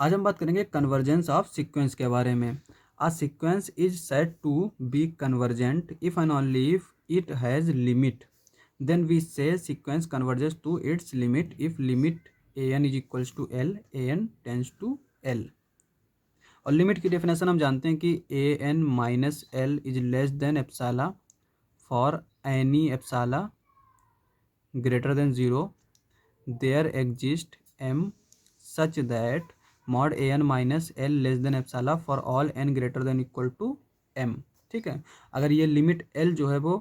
आज हम बात करेंगे कन्वर्जेंस ऑफ सीक्वेंस के बारे में। A sequence is said to be convergent if and only if it has limit, then we say sequence converges to its limit if limit A N is equals to L, A N tends to L. और limit की definition हम जानते हैं कि A N minus L is less than epsilon for any epsilon greater than 0 there exist m such that mod a n minus l less than epsilon for all n greater than equal to m। ठीक है, अगर ये limit l जो है वो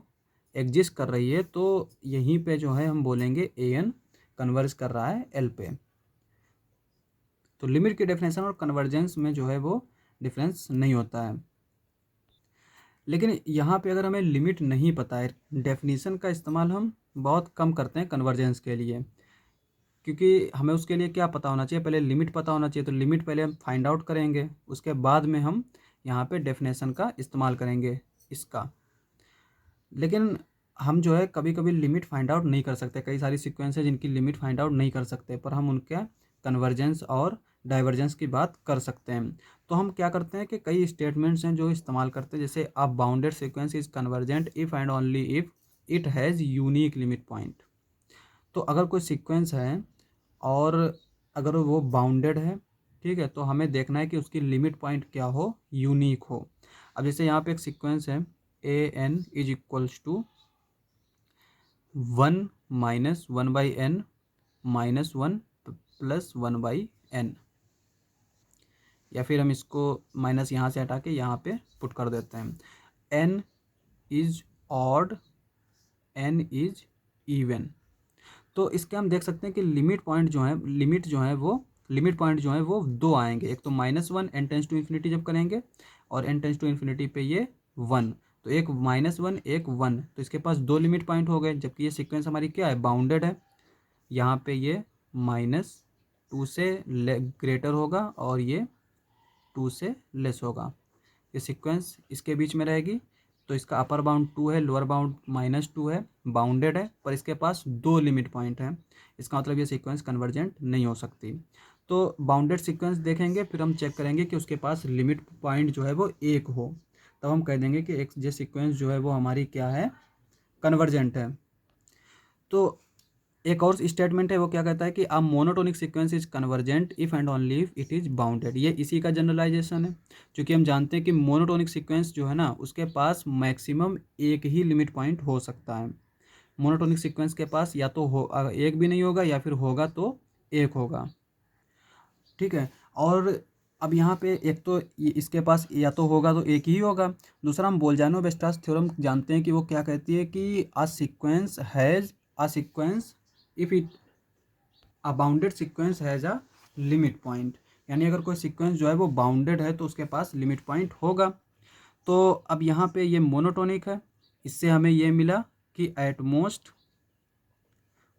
exist कर रही है तो यहीं पे जो है हम बोलेंगे ए एन कन्वर्ज कर रहा है एल पे। तो लिमिट की डेफिनेशन और कन्वर्जेंस में जो है वो डिफरेंस नहीं होता है। लेकिन यहाँ पे अगर हमें लिमिट नहीं पता है, डेफिनेशन का इस्तेमाल हम बहुत कम करते हैं कन्वर्जेंस के लिए, क्योंकि हमें उसके लिए क्या पता होना चाहिए, पहले लिमिट पता होना चाहिए। तो लिमिट पहले हम फाइंड आउट करेंगे, उसके बाद में हम यहाँ पे डेफिनेशन का इस्तेमाल करेंगे इसका। लेकिन हम जो है कभी कभी लिमिट फाइंड आउट नहीं कर सकते, कई सारी सीक्वेंस है जिनकी लिमिट फाइंड आउट नहीं कर सकते, पर हम उनके कन्वर्जेंस और डाइवर्जेंस की बात कर सकते हैं। तो हम क्या करते हैं कि कई स्टेटमेंट्स हैं जो इस्तेमाल करते हैं, जैसे a bounded sequence is convergent if and only if it has unique limit point. तो अगर कोई सीक्वेंस है और अगर वो बाउंडेड है, ठीक है, तो हमें देखना है कि उसकी लिमिट पॉइंट क्या हो, यूनिक हो। अब जैसे यहाँ पे एक सीक्वेंस है A N is equals to 1 minus 1/n minus 1 plus 1/n, या फिर हम इसको माइनस यहाँ से हटा के यहाँ पे पुट कर देते हैं। n is odd, n is even. तो इसके हम देख सकते हैं कि लिमिट पॉइंट जो है, लिमिट पॉइंट जो है वो दो आएंगे, एक तो -1 n टेंस टू इन्फिनिटी जब करेंगे, और n टेंस टू इन्फिनिटी पे ये 1, तो एक -1 एक 1, तो इसके पास दो लिमिट पॉइंट हो गए। जबकि ये सीक्वेंस हमारी क्या है, बाउंडेड है, यहाँ पे ये -2 से ग्रेटर होगा और ये 2 से लेस होगा। ये सीक्वेंस इसके बीच में रहेगी, तो इसका अपर बाउंड 2 है, लोअर बाउंड -2 है, बाउंडेड है, पर इसके पास दो लिमिट पॉइंट है। इसका मतलब ये सीक्वेंस कन्वर्जेंट नहीं हो सकती। तो बाउंडेड सीक्वेंस देखेंगे, फिर हम चेक करेंगे कि उसके पास लिमिट पॉइंट जो है वो एक हो, तब हम कह देंगे कि एक ये सीक्वेंस जो है वो हमारी क्या है, कन्वर्जेंट है। तो एक और स्टेटमेंट है, वो क्या कहता है कि a monotonic sequence is convergent if and only if it is bounded. ये इसी का जनरलाइजेशन है, क्योंकि हम जानते हैं कि मोनोटोनिक सीक्वेंस जो है ना, उसके पास मैक्सिमम एक ही लिमिट पॉइंट हो सकता है। मोनोटोनिक सीक्वेंस के पास या तो हो एक भी नहीं होगा, या फिर होगा तो एक होगा। ठीक है, और अब यहाँ पे एक तो इसके पास या तो होगा तो एक ही होगा। दूसरा, हम बोल्जानो-वेस्टर्स थ्योरम जानते हैं कि वो क्या कहती है कि a sequence has a sequence if it a bounded sequence has a limit point. यानी अगर कोई सीक्वेंस जो है वो बाउंडेड है तो उसके पास लिमिट पॉइंट होगा। तो अब यहाँ पे ये मोनोटोनिक है, इससे हमें ये मिला कि at most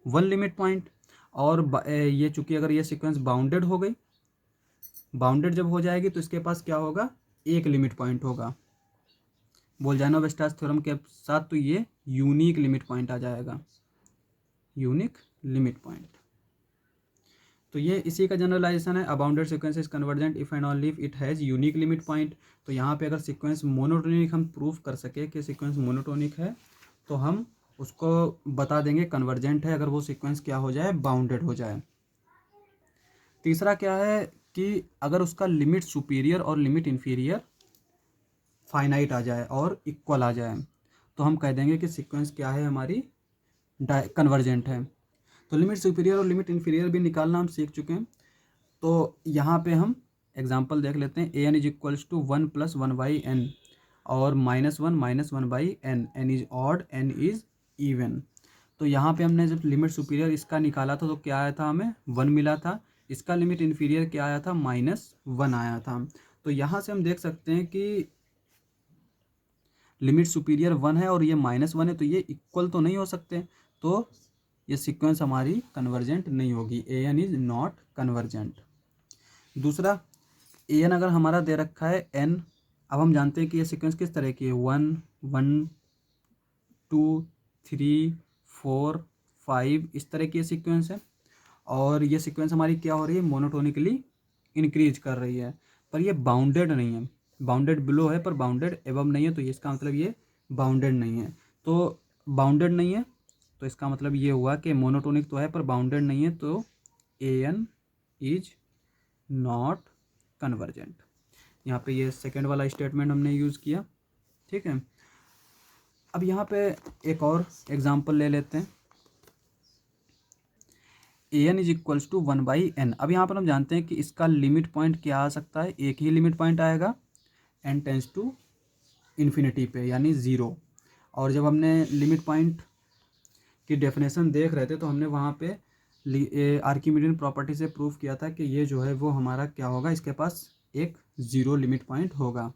one limit point. और ये चूंकि अगर ये सीक्वेंस बाउंडेड हो गई, बाउंडेड जब हो जाएगी तो इसके पास क्या होगा, एक लिमिट पॉइंट होगा। बोल्जानो-वेस्टर्स थ्योरम के साथ तो ये यूनिक लिमिट पॉइंट आ जाएगा, यूनिक लिमिट पॉइंट। तो ये इसी का जनरलाइजेशन है, a bounded sequence is convergent if and only if it has unique limit point. तो यहाँ पे अगर सीक्वेंस मोनोटोनिक हम प्रूफ कर सके कि सीक्वेंस मोनोटोनिक है, तो हम उसको बता देंगे कन्वर्जेंट है, अगर वो सीक्वेंस क्या हो जाए, बाउंडेड हो जाए। तीसरा क्या है कि अगर उसका लिमिट सुपीरियर और लिमिट इन्फीरियर फाइनाइट आ जाए और इक्वल आ जाए, तो हम कह देंगे कि सीक्वेंस क्या है, हमारी कन्वर्जेंट है। तो लिमिट सुपीरियर और लिमिट इन्फीरियर भी निकालना हम सीख चुके हैं। तो यहाँ पे हम एग्जांपल देख लेते हैं। A N is equals to 1 + 1/n और -1 - 1/n, n is odd, n is even. तो यहाँ पे हमने जब लिमिट सुपीरियर इसका निकाला था तो क्या आया था, हमें 1 मिला था। इसका लिमिट इन्फीरियर क्या आया था, -1 आया था। तो यहाँ से हम देख सकते हैं कि लिमिट सुपीरियर 1 है और ये -1 है, तो ये इक्वल तो नहीं हो सकते, तो ये सीक्वेंस हमारी कन्वर्जेंट नहीं होगी, ए एन इज नॉट कन्वर्जेंट। दूसरा, ए एन अगर हमारा दे रखा है एन, अब हम जानते हैं कि ये सीक्वेंस किस तरह की है, 1 1 2 3 4 5, इस तरह की सीक्वेंस है। और ये सीक्वेंस हमारी क्या हो रही है, मोनोटोनिकली इंक्रीज कर रही है, पर ये बाउंडेड नहीं है। बाउंडेड बिलो है पर बाउंडेड एबव नहीं है, तो इसका मतलब ये बाउंडेड नहीं है। तो बाउंडेड नहीं है तो इसका मतलब ये हुआ कि मोनोटोनिक तो है पर बाउंडेड नहीं है, तो एन इज नॉट कन्वर्जेंट। यहाँ पे ये सेकेंड वाला स्टेटमेंट हमने यूज़ किया। ठीक है, अब यहाँ पे एक और एग्जांपल ले लेते हैं। A N is equals to 1/n। अब यहाँ पर हम जानते हैं कि इसका लिमिट पॉइंट क्या आ सकता है, एक ही लिमिट पॉइंट आएगा, n टेंस टू इन्फिनिटी पे यानी ज़ीरो। और जब हमने लिमिट पॉइंट की डेफिनेशन देख रहे थे तो हमने वहाँ पे आर्किमिडियन प्रॉपर्टी से प्रूफ किया था कि ये जो है वो हमारा क्या होगा, इसके पास एक ज़ीरो लिमिट पॉइंट होगा।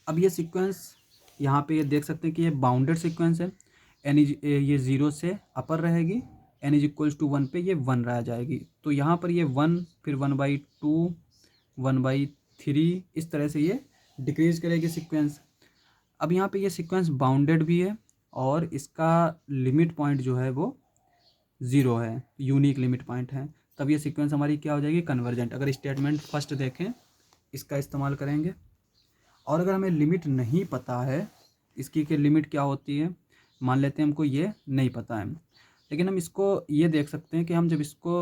अब ये सीक्वेंस यहाँ पे ये देख सकते हैं कि ये बाउंडेड सीक्वेंस है। ये ज़ीरो से अपर रहेगी, n इज इक्वल्स टू 1 पे ये 1 रह जाएगी। तो यहाँ पर ये 1, फिर 1/2, 1/3, इस तरह से ये डिक्रीज करेगी सीक्वेंस। अब यहाँ पे ये सीक्वेंस बाउंडेड भी है और इसका लिमिट पॉइंट जो है वो ज़ीरो है, यूनिक लिमिट पॉइंट है। तब ये सीक्वेंस हमारी क्या हो जाएगी, कन्वर्जेंट। अगर स्टेटमेंट फर्स्ट देखें, इसका इस्तेमाल करेंगे। और अगर हमें लिमिट नहीं पता है इसकी कि लिमिट क्या होती है, मान लेते हैं हमको ये नहीं पता है, लेकिन हम इसको ये देख सकते हैं कि हम जब इसको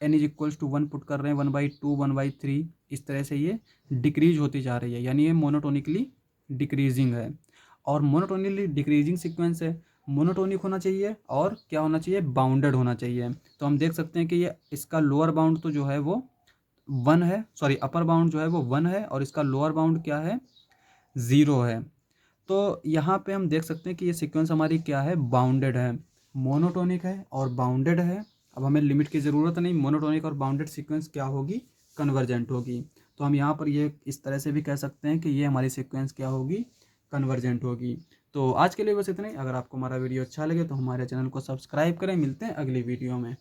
n is equals to 1 put कर रहे हैं, 1/2, 1/3, इस तरह से ये डिक्रीज होती जा रही है, यानी ये मोनोटोनिकली डिक्रीजिंग है। और मोनोटोनिकली डिक्रीजिंग सीक्वेंस है, मोनोटोनिक होना चाहिए और क्या होना चाहिए, बाउंडेड होना चाहिए। तो हम देख सकते हैं कि ये इसका लोअर बाउंड तो जो है वो 1 है, सॉरी अपर बाउंड जो है वो 1 है और इसका लोअर बाउंड क्या है, 0 है। तो यहाँ पे हम देख सकते हैं कि ये सीक्वेंस हमारी क्या है, बाउंडेड है, मोनोटोनिक है और बाउंडेड है। अब हमें लिमिट की ज़रूरत नहीं, मोनोटोनिक और बाउंडेड सीक्वेंस क्या होगी, कन्वर्जेंट होगी। तो हम यहाँ पर ये इस तरह से भी कह सकते हैं कि ये हमारी सीक्वेंस क्या होगी, कन्वर्जेंट होगी। तो आज के लिए बस इतना ही। अगर आपको हमारा वीडियो अच्छा लगे तो हमारे चैनल को सब्सक्राइब करें। मिलते हैं अगली वीडियो में।